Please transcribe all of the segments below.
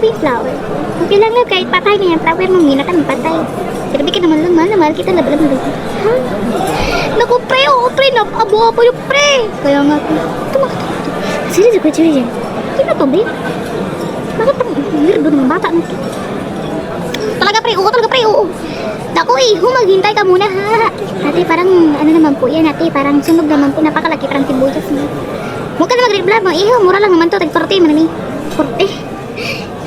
yung flower. Okay lang lang, kahit patay na yung flower, mamina kami patay. Sinabi ka naman lang, mahal na mahal kita, labalag na lang. Ha? Naku, pre, oo, pre, napakabo-abo yung pre. Kaya nga, tumakot. Sige, sige. Sino to, babe? Bakit ang weirdo ng bata na to? Talaga, pre, oo. Naku, maghintay ka muna, ha? Ate, parang, ano naman po yan, ate, parang sunog naman po, napakalaki, parang tibuyas mo. Huwag ka na mag-reblab, mga iho, mura lang naman to, tag-40, manami. 40.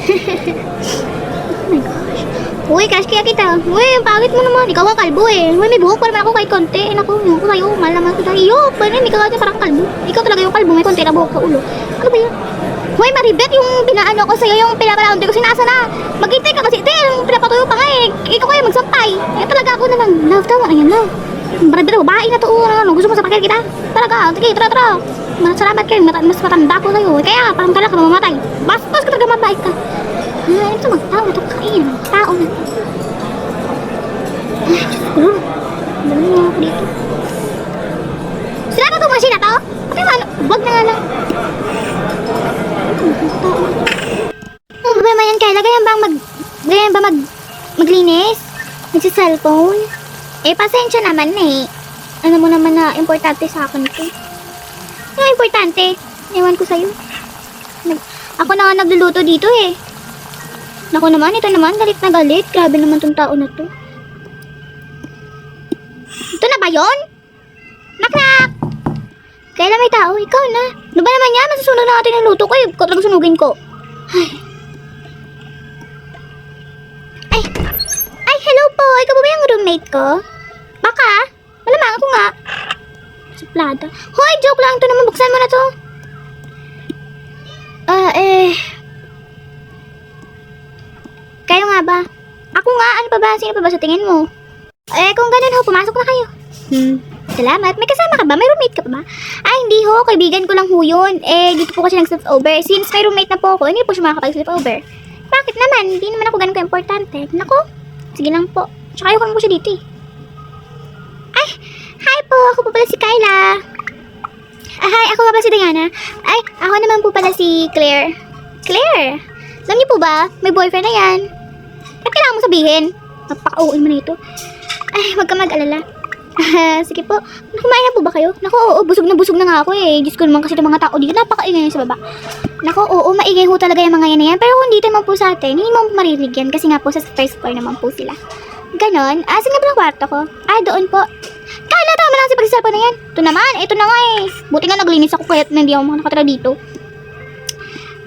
Oh my gosh. Uy, crush kaya kita. Uy, ang pangit mo naman. Ikaw ang kalbo eh. Uy, may buhok pa naman ako kahit konti. Naku, yung ko sa'yo. Mahal naman kita. Iyo, parang hindi ka kasi parang kalbo. Ikaw talaga yung kalbo. May konti na buhok sa ulo. Ano ba yan? Uy, Maribet, yung pinaano ko sa'yo, yung pinapalaunti ko sinasa na. Maghintay ka kasi, ito yung pinapatuyo pa nga eh. Ikaw kaya magsampay. Eh, talaga ako naman. Love, tama na yan, love. Maribet, babae na to. Ano, gusto mo sa pakil kita? Talaga, sige, tara. Salamat kayo, mas matanda ko sa'yo. Kaya, parang kailan ka mamamatay. Bastos ka talaga, mabait ka. Ay, ito magtao, ito kain. Tao na. Ay, Diyos ko. Dali nga ako dito. Sila na itong machine na to? Okay, wag na nga lang. Ano ba naman yan, Kayla? Ganyan ba maglinis? Nagsi-cellphone? Eh, pasensya naman eh. Ano mo naman na importante sa akin to? Ano importante? Ewan ko sa'yo. Ako na nga nagluluto dito eh. Naku naman, ito naman, galit na galit. Grabe naman tong tao na to. Ito na ba yun? Knock! Kailan may tao? Ikaw na. Ano ba naman yan? Masusunod na natin ang luto ko. Ikaw talagang sunugin ko. Ay, hello po. Ikaw ba yung roommate ko? Baka? Malamang ako nga. Suplada. Hoy, joke lang. Ito naman, buksan mo na to. Kayo nga ba? Ako nga, ano pa ba? Sino pa ba sa tingin mo? Kung ganun ho, pumasok na kayo. Salamat. May kasama ka ba? May roommate ka pa ba? Ay, hindi ho. Kaibigan ko lang ho yun. Dito po kasi nag-sleepover. Since may roommate na po ako, hindi po siya makakapag-sleepover. Bakit naman? Hindi naman ako ganun ka-importante. Naku, sige lang po. Tsaka ayoko naman po siya dito eh. Ay, hi po. Ako po pala si Kyla. Hi, ako nga pala si Diana. Ay, ako naman po pala si Claire. Claire? Alam niyo po ba? May boyfriend na yan. Ba't kailangan mo sabihin? Napaka-uin mo na ito. Ay, huwag ka mag-alala. Sige po. Kumain na po ba kayo? Naku, oo. Busog na nga ako eh. Diyos ko naman kasi ng mga tao dito. Napaka-ingay sa baba. Naku, oo. Maingay ho talaga yung mga yan na yan. Pero kung dito naman po sa atin, hindi mo maririnig yan. Kasi nga po sa first floor naman po sila. Ganon. Saan nga ba ang kwarto ko? Doon po. Kala, tama lang si pag-cellphone na yan. Ito naman. Ito na nga eh. Buti nga naglinis ako kahit na hindi ako nakatira dito.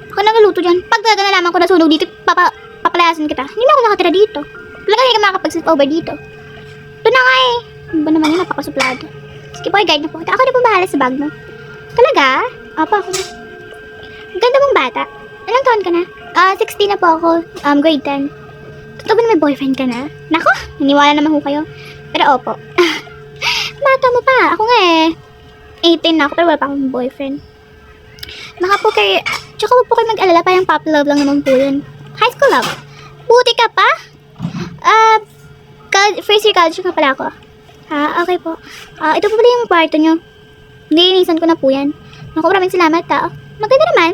Ako nagluto dyan. Pag talaga nalaman ko na sunog dito, papalayasin kita. Hindi mo ako nakatira dito. Talaga hindi ka makakapag-sleepover dito. Ito na nga eh. Ano ba naman yun? Napakasuplado. Sige po, guide na po. Ako na po bahala sa bag mo. Talaga? Opo, ako na. Ganda mong bata. Ilang taon ka na? 16 na po ako. Grade 10. Totoo ba na may boyfriend ka na? Nako, naniwala naman ho kayo. Pero opo. Bata mo pa. Ako nga eh. 18 na ako pero wala pa akong boyfriend. Baka po kayo, tsaka huwag po kayo mag-alala, parang pop love lang naman po yun. High school love. Buti ka pa? First year college nga pala ako. Okay po. Ito po pala yung kwarto nyo. Nilinisan ko na po yan. Naku, maraming salamat ha. Maganda naman.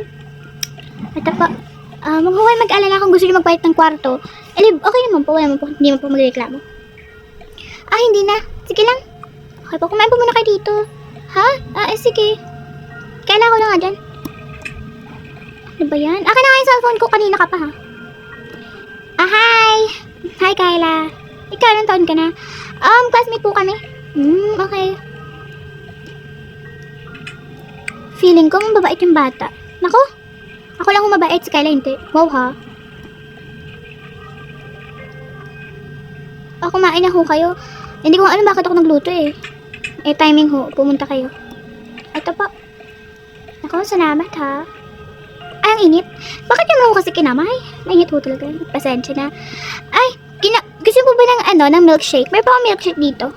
Ito po. Huwag mag-alala kung gusto nyo magpahit ng kwarto. Okay naman po. Wala naman po. Hindi naman po magreklamo. Hindi na. Sige lang. Okay po. Kumain po muna kayo dito. Ha? Sige. Kailangan ko lang nga dyan. Ano ba yan? Akin na nga yung cellphone ko. Kanina ka pa ha. Hi! Hi, Kyla. Ikaw, ilang taon ka na? Classmate po kami. Okay. Feeling ko mababait yung bata. Nako, ako lang mabait, si Kyla hindi. Wow ha. Kumain na ho kayo. Hindi ko alam bakit ako nagluto eh. Timing ho, pumunta kayo. Ito po. Nako, salamat ha. Ay, ang init. Bakit naman ako kasi kinamay? Mainit ho talaga. Pasensya na. Gusto mo ba ng milkshake? May pa akong milkshake dito.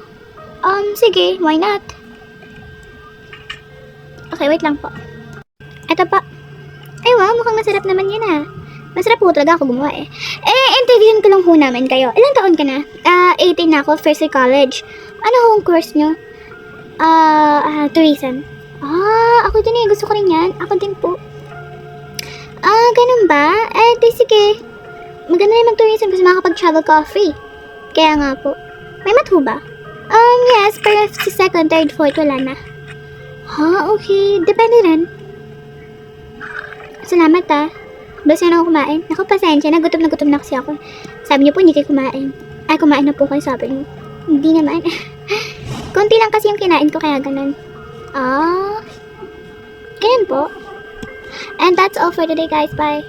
Sige, why not? Okay, wait lang po. Ito pa. Ay, wow, mukhang masarap naman yan ah. Masarap po talaga ako gumawa eh. Interviewin ko lang ho namin kayo. Ilang taon ka na? 18 na ako, first year college. Ano hong course nyo? Tourism. Ako din eh, gusto ko rin yan. Ako din po. Ah, ganun ba? Eh, di sige. Maganda naman tourism kasi makakapag-travel ka free. Kaya nga po. May mat ho ba? Yes, pero sa second, third, fourth, wala na. Ha, okay. Depende rin. Salamat ah. Basta na ako kumain. Naku, pasensya. Nagutom na kasi ako. Sabi niyo po, hindi kayo kumain. Ay, kumain na po kayo, sabi niyo. Hindi naman. Konti lang kasi yung kinain ko, kaya ganun. Ah. Ganun po. And that's all for today, guys. Bye.